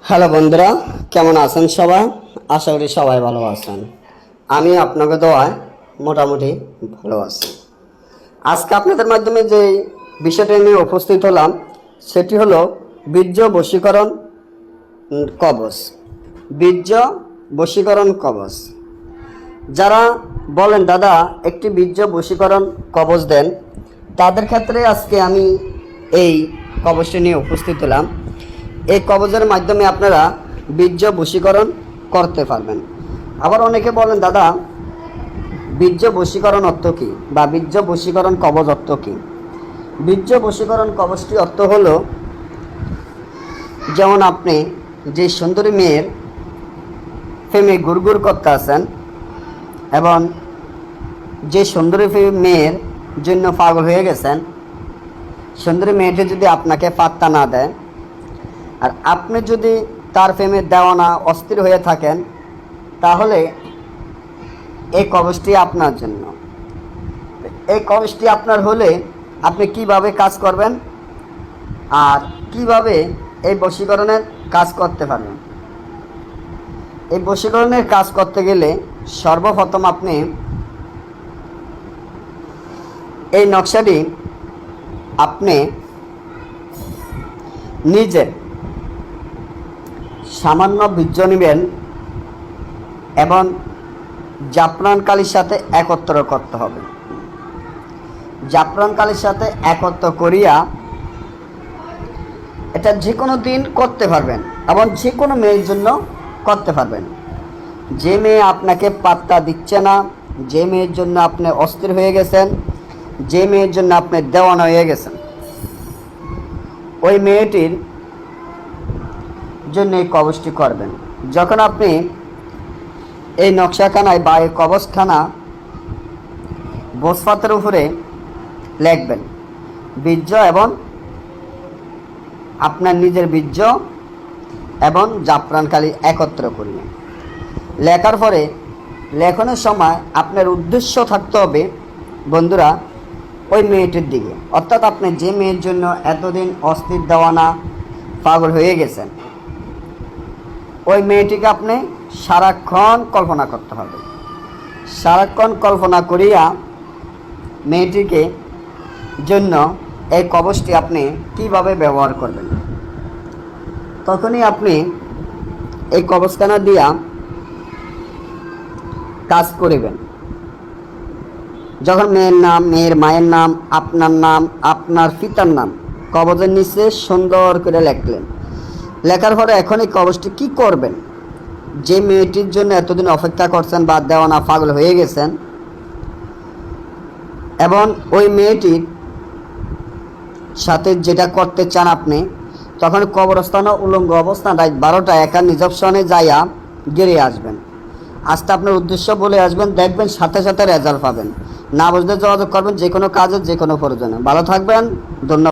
Hello বন্ধুরা, কেমন আছেন সবাই? আশা করি সবাই ভালো আছেন। আমি আপনাকে দোয়ায় মোটামুটি ভালো আছি। আজকে আপনাদের মাধ্যমে যে বিষয়টা নিয়ে উপস্থিত হলাম সেটি হলো বীর্য বশীকরণ কবচ। বীর্য বশীকরণ কবচ। যারা বলেন দাদা একটি বীর্য বশীকরণ কবচ দেন, তাদের ক্ষেত্রে আজকে আমি এই কবচটি নিয়ে উপস্থিত হলাম। এই কবচের মাধ্যমে আপনারা বীর্য বশীকরণ করতে পারবেন। আবার অনেকে বলেন দাদা বীর্য বশীকরণ অর্থ কী বা বীর্য বশীকরণ কবচ অর্থ কী? বীর্য বশীকরণ কবচটি অর্থ হলো, যেমন আপনি যে সুন্দরী মেয়ের প্রেমে গুড়গুড় করতে আছেন এবং যে সুন্দরী মেয়ের জন্য পাগল হয়ে গেছেন, সুন্দরী মেয়েটি যদি আপনাকে পাত্তা না দেয় আর আপনি যদি তার প্রেমে দেওয়ানা অস্থির হয়ে থাকেন, তাহলে এই কবচটি আপনার জন্য। এই কবচটি আপনার হলে আপনি কিভাবে কাজ করবেন আর কিভাবে এই বশীকরণের কাজ করতে পারবেন? এই বশীকরণের কাজ করতে গেলে সর্বপ্রথম আপনি এই নকশাটি আপনি নিজে সামান্য বীর্য নেবেন এবং জাফরান কালির সাথে একত্র করতে হবে। জাফরান কালির সাথে একত্র করিয়া এটা যে কোনো দিন করতে পারবেন এবং যে কোনো মেয়ের জন্য করতে পারবেন। যে মেয়ে আপনাকে পাত্তা দিচ্ছে না, যে মেয়ের জন্য আপনি অস্থির হয়ে গেছেন, যে মেয়ের জন্য আপনি দেওয়ানা হয়ে গেছেন, ওই মেয়েটির জন্য এই কবচটি করবেন। যখন আপনি এই নকশাখানায় বা এই কবচখানা বসপাতের উপরে লিখবেন বীর্য এবং আপনার নিজের বীর্য এবং জাফরান কালি একত্র করবেন। লেখার পরে লেখনের সময় আপনার উদ্দেশ্য থাকতে হবে বন্ধুরা ওই মেয়েটির দিকে, অর্থাৎ আপনি যে মেয়ের জন্য এতদিন অস্থির দেওয়ানা পাগল হয়ে গেছেন, ওই মেয়েটিকে আপনি সারাক্ষণ কল্পনা করতে হবে। সারাক্ষণ কল্পনা করিয়া মেয়েটিকে জন্য এই কবচটি আপনি কিভাবে ব্যবহার করবেন, তখনই আপনি এই কবচখানা দিয়া কাজ করিবেন। যখন মেয়ের নাম, মেয়ের মায়ের নাম, আপনার নাম, আপনার পিতার নাম কবচের নিচে সুন্দর করে লিখলেন। লেখার পরে এখন এই কবচটি কী করবেন? যে মেয়েটির জন্য এতদিন অপেক্ষা করছেন বা দেওয়ানা পাগল হয়ে গেছেন এবং ওই মেয়েটির সাথে যেটা করতে চান আপনি, তখন কবরস্থানে উলঙ্গ অবস্থান রাত 12টা একা নিজপশনে যাইয়া গেড়ে আসবেন। আসতে আপনার উদ্দেশ্য বলে আসবেন, দেখবেন সাথে সাথে রেজাল্ট পাবেন। না বুঝলে যোগাযোগ করবেন যে কোনো কাজের যে কোনো প্রয়োজনে। ভালো থাকবেন, ধন্যবাদ।